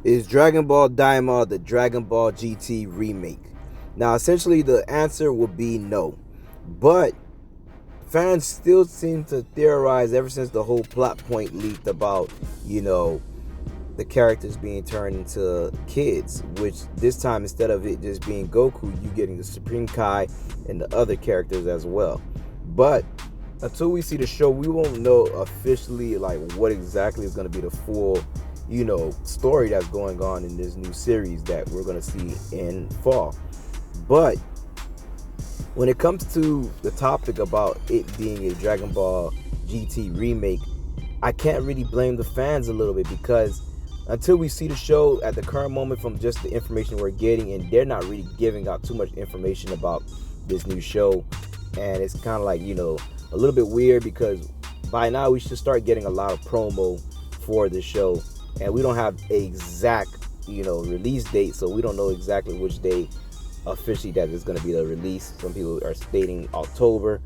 Is Dragon Ball Daima the Dragon Ball GT remake? Now, essentially, the answer would be no. But fans still seem to theorize ever since the whole plot point leaked about, the characters being turned into kids, which this time, instead of it just being Goku, you getting the Supreme Kai and the other characters as well. But until we see the show, we won't know officially like what exactly is going to be the full story that's going on in this new series that we're going to see in fall. But when it comes to the topic about it being a Dragon Ball GT remake, I can't really blame the fans a little bit, because until we see the show at the current moment, from just the information we're getting, and they're not really giving out too much information about this new show, and it's kind of like a little bit weird, because by now we should start getting a lot of promo for the show, and we don't have a exact release date, so we don't know exactly which day officially that is going to be the release. Some people are stating October,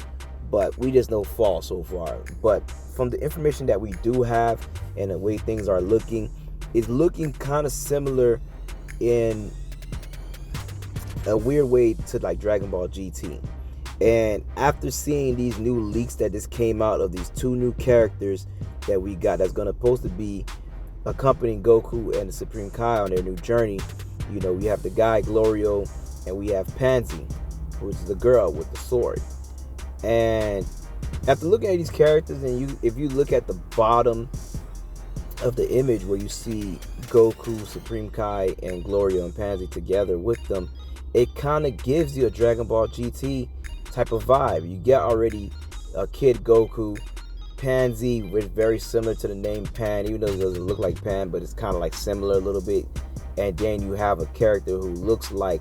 but we just know fall so far. But from the information that we do have and the way things are looking, it's looking kind of similar in a weird way to like Dragon Ball GT. And after seeing these new leaks that just came out of these two new characters that we got, that's going to supposed to be accompanying Goku and the Supreme Kai on their new journey, we have the guy Glorio, and we have Pansy, which is the girl with the sword. And after looking at these characters, and if you look at the bottom of the image where you see Goku, Supreme Kai, and Glorio and Pansy together with them, it kind of gives you a Dragon Ball GT type of vibe. You get already a kid Goku, Pansy, which is very similar to the name Pan, even though it doesn't look like Pan, but it's kind of like similar a little bit. And then you have a character who looks like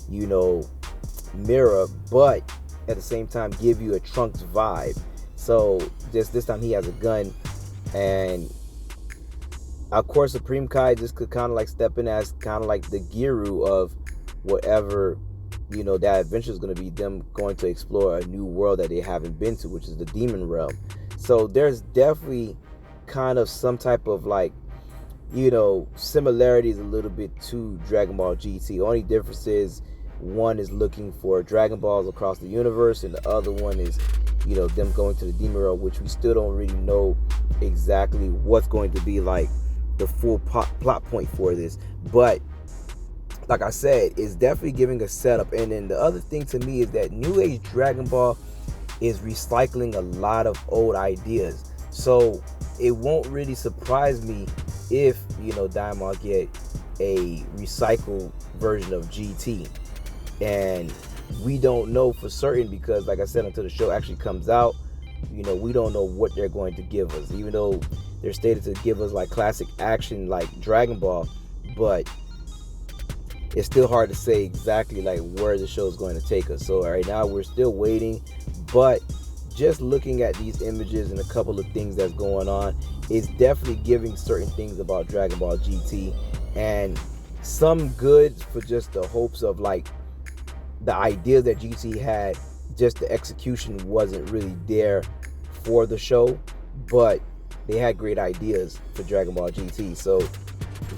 Mira, but at the same time give you a Trunks vibe. So this time he has a gun, and of course Supreme Kai just could kind of like step in as kind of like the Giru of whatever that adventure is going to be, them going to explore a new world that they haven't been to, which is the demon realm. So there's definitely kind of some type of like similarities a little bit to Dragon Ball GT. Only difference is one is looking for Dragon Balls across the universe, and the other one is them going to the demon realm, which we still don't really know exactly what's going to be like the full plot point for this. But like I said, it's definitely giving a setup. And then the other thing to me is that New Age Dragon Ball is recycling a lot of old ideas, so it won't really surprise me if Daima get a recycled version of GT. And we don't know for certain, because like I said, until the show actually comes out, we don't know what they're going to give us, even though they're stated to give us like classic action like Dragon Ball. But it's still hard to say exactly like where the show is going to take us. So right now we're still waiting, but just looking at these images and a couple of things that's going on, it's definitely giving certain things about Dragon Ball GT, and some good for just the hopes of like the idea that GT had, just the execution wasn't really there for the show, but they had great ideas for Dragon Ball GT. So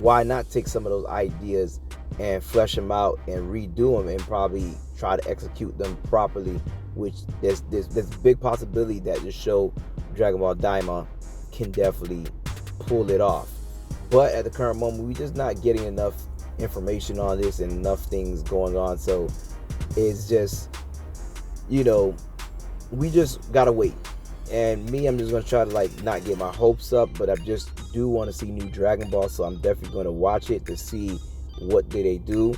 why not take some of those ideas and flesh them out and redo them and probably try to execute them properly, which there's big possibility that the show Dragon Ball Daima can definitely pull it off. But at the current moment, we're just not getting enough information on this and enough things going on. So it's just, we just gotta wait. And me, I'm just gonna try to like not get my hopes up, but I just do want to see new Dragon Ball, so I'm definitely going to watch it to see what they do,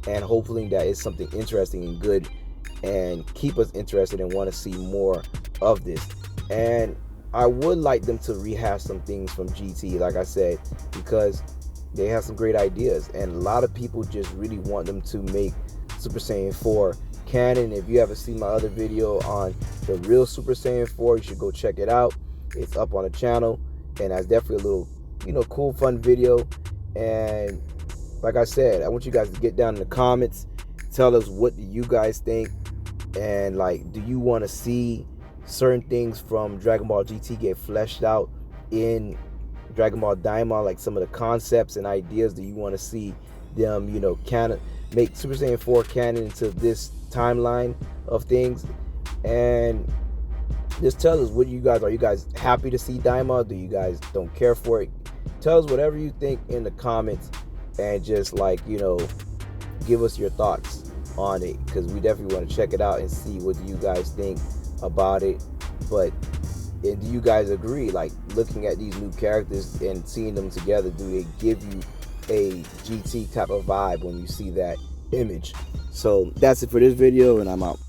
and hopefully that is something interesting and good and keep us interested and want to see more of this. And I would like them to rehash some things from GT, like I said, because they have some great ideas, and a lot of people just really want them to make Super Saiyan 4 canon. If you haven't seen my other video on the real Super Saiyan 4, you should go check it out. It's up on the channel, and that's definitely a little cool, fun video. And like I said, I want you guys to get down in the comments, tell us what do you guys think, and like, do you want to see certain things from Dragon Ball GT get fleshed out in Dragon Ball Daima, like some of the concepts and ideas that you want to see them, you know, canon, make Super Saiyan 4 canon into this timeline of things. And just tell us, what you guys, are you guys happy to see Daima? Do you guys don't care for it? Tell us whatever you think in the comments, and just, like, you know, give us your thoughts on it, because we definitely want to check it out and see what you guys think about it. But and do you guys agree, like, looking at these new characters and seeing them together, do they give you a GT type of vibe when you see that image? So that's it for this video, and I'm out.